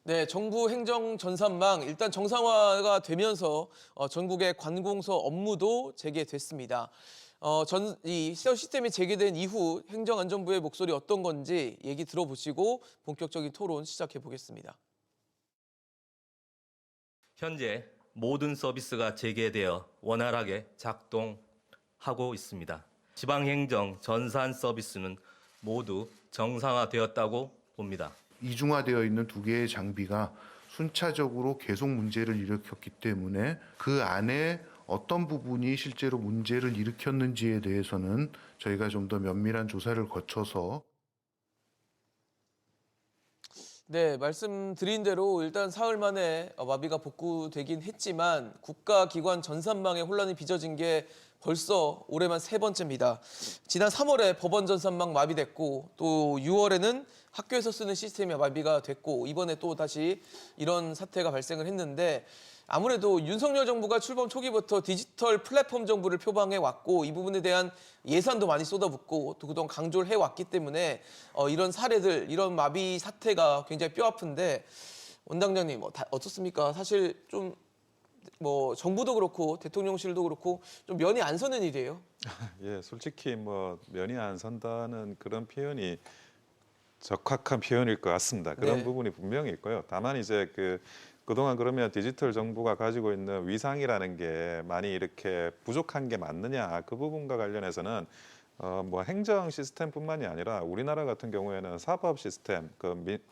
네, 정부 행정 전산망 일단 정상화가 되면서 전국의 관공서 업무도 재개됐습니다. 이 시스템이 재개된 이후 행정안전부의 목소리 어떤 건지 얘기 들어보시고 본격적인 토론 시작해 보겠습니다. 현재 모든 서비스가 재개되어 원활하게 작동하고 있습니다. 지방행정 전산 서비스는 모두 정상화되었다고 봅니다. 이중화되어 있는 두 개의 장비가 순차적으로 계속 문제를 일으켰기 때문에 그 안에 어떤 부분이 실제로 문제를 일으켰는지에 대해서는 저희가 좀 더 면밀한 조사를 거쳐서 네, 말씀드린 대로 일단 사흘 만에 마비가 복구되긴 했지만 국가기관 전산망에 혼란이 빚어진 게 벌써 올해만 세 번째입니다. 지난 3월에 법원 전산망 마비됐고 또 6월에는 학교에서 쓰는 시스템이 마비가 됐고 이번에 또 다시 이런 사태가 발생을 했는데 아무래도 윤석열 정부가 출범 초기부터 디지털 플랫폼 정부를 표방해 왔고 이 부분에 대한 예산도 많이 쏟아붓고 또 그동안 강조를 해왔기 때문에 이런 사례들, 이런 마비 사태가 굉장히 뼈아픈데 원장님 어떻습니까? 사실 좀 정부도 그렇고 대통령실도 그렇고 좀 면이 안 서는 일이에요. 예, 솔직히 면이 안 선다는 그런 표현이 적확한 표현일 것 같습니다. 그런 네. 부분이 분명히 있고요. 다만 이제 그동안 그러면 디지털 정부가 가지고 있는 위상이라는 게 많이 이렇게 부족한 게 맞느냐, 그 부분과 관련해서는 행정 시스템뿐만이 아니라 우리나라 같은 경우에는 사법 시스템,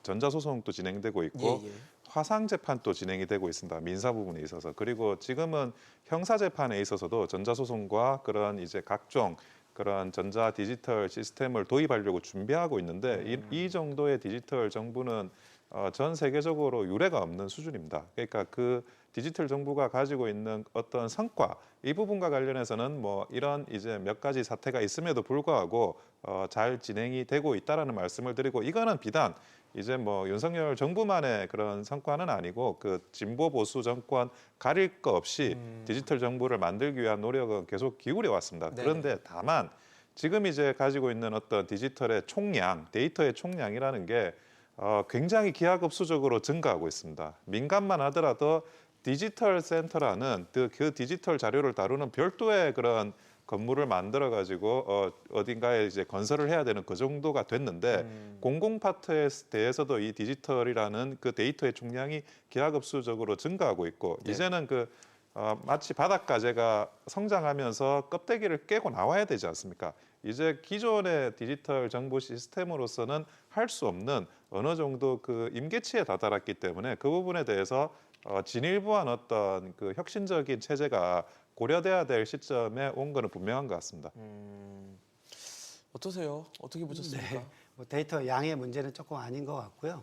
전자소송도 진행되고 있고 예, 예. 화상 재판도 진행이 되고 있습니다. 민사 부분에 있어서. 그리고 지금은 형사 재판에 있어서도 전자소송과 그런 이제 각종 그런 전자 디지털 시스템을 도입하려고 준비하고 있는데 이 정도의 디지털 정부는 전 세계적으로 유례가 없는 수준입니다. 그러니까 그 디지털 정부가 가지고 있는 어떤 성과 이 부분과 관련해서는 이런 이제 몇 가지 사태가 있음에도 불구하고 잘 진행이 되고 있다라는 말씀을 드리고 이거는 비단 이제 윤석열 정부만의 그런 성과는 아니고 그 진보 보수 정권 가릴 거 없이 디지털 정부를 만들기 위한 노력은 계속 기울여 왔습니다. 네네. 그런데 다만 지금 이제 가지고 있는 어떤 디지털의 총량, 데이터의 총량이라는 게 굉장히 기하급수적으로 증가하고 있습니다. 민간만 하더라도 디지털 센터라는 그 디지털 자료를 다루는 별도의 그런 건물을 만들어 가지고 어딘가에 이제 건설을 해야 되는 그 정도가 됐는데 공공 파트에 대해서도 이 디지털이라는 그 데이터의 총량이 기하급수적으로 증가하고 있고 네. 이제는 마치 바닷가재가 성장하면서 껍데기를 깨고 나와야 되지 않습니까? 이제 기존의 디지털 정보 시스템으로서는 할 수 없는 어느 정도 그 임계치에 다다랐기 때문에 그 부분에 대해서 진일보한 어떤 그 혁신적인 체제가 고려돼야 될 시점에 온 거는 분명한 것 같습니다. 어떠세요? 어떻게 보셨습니까? 네, 데이터 양의 문제는 조금 아닌 것 같고요.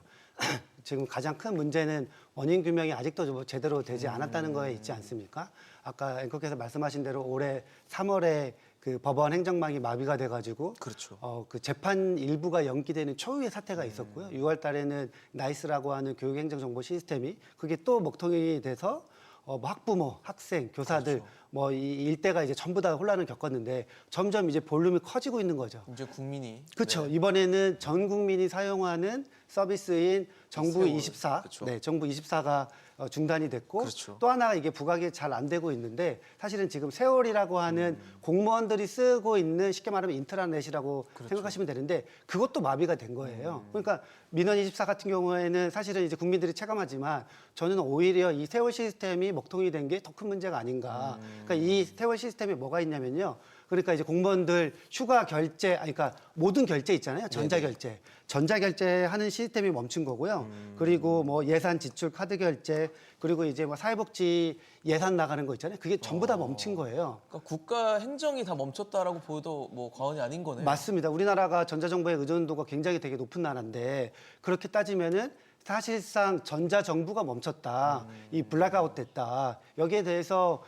지금 가장 큰 문제는 원인 규명이 아직도 제대로 되지 않았다는 거에 있지 않습니까? 아까 앵커께서 말씀하신 대로 올해 3월에 그 법원 행정망이 마비가 돼가지고 그렇죠. 그 재판 일부가 연기되는 초유의 사태가 있었고요. 6월 달에는 나이스라고 하는 교육행정정보 시스템이 그게 또 먹통이 돼서 학부모, 학생, 교사들 그렇죠. 이 일대가 이제 전부 다 혼란을 겪었는데 점점 이제 볼륨이 커지고 있는 거죠. 이제 국민이 그렇죠. 네. 이번에는 전 국민이 사용하는 서비스인 정부 세월. 24, 그렇죠. 네, 정부 24가 중단이 됐고 그렇죠. 또 하나가 이게 부각이 잘 안 되고 있는데 사실은 지금 세월이라고 하는 공무원들이 쓰고 있는 쉽게 말하면 인트라넷이라고 그렇죠. 생각하시면 되는데 그것도 마비가 된 거예요. 그러니까 민원 24 같은 경우에는 사실은 이제 국민들이 체감하지만 저는 오히려 이 세월 시스템이 먹통이 된 게 더 큰 문제가 아닌가. 그러니까 이 세월 시스템에 뭐가 있냐면요. 그러니까 이제 공무원들 휴가 결제, 그러니까 모든 결제 있잖아요. 전자결제. 전자결제하는 시스템이 멈춘 거고요. 그리고 예산 지출 카드 결제, 그리고 이제 사회복지 예산 나가는 거 있잖아요. 그게 전부 다 멈춘 거예요. 그러니까 국가 행정이 다 멈췄다라고 보여도 과언이 아닌 거네요. 맞습니다. 우리나라가 전자정보의 의존도가 굉장히 되게 높은 나라인데 그렇게 따지면은 사실상 전자정부가 멈췄다. 이 블랙아웃 됐다. 여기에 대해서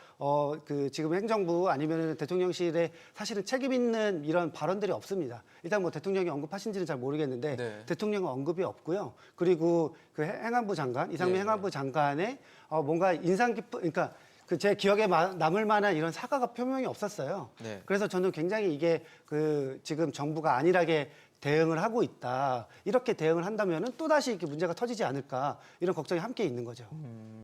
지금 행정부 아니면 대통령실에 사실은 책임 있는 이런 발언들이 없습니다. 일단 대통령이 언급하신지는 잘 모르겠는데 네. 대통령은 언급이 없고요. 그리고 그 행안부 장관, 이상민 네. 행안부 장관의 뭔가 인상 깊은, 그러니까 제 기억에 남을 만한 이런 사과가 표명이 없었어요. 네. 그래서 저는 굉장히 이게 지금 정부가 안일하게 대응을 하고 있다. 이렇게 대응을 한다면은 또 다시 이렇게 문제가 터지지 않을까 이런 걱정이 함께 있는 거죠.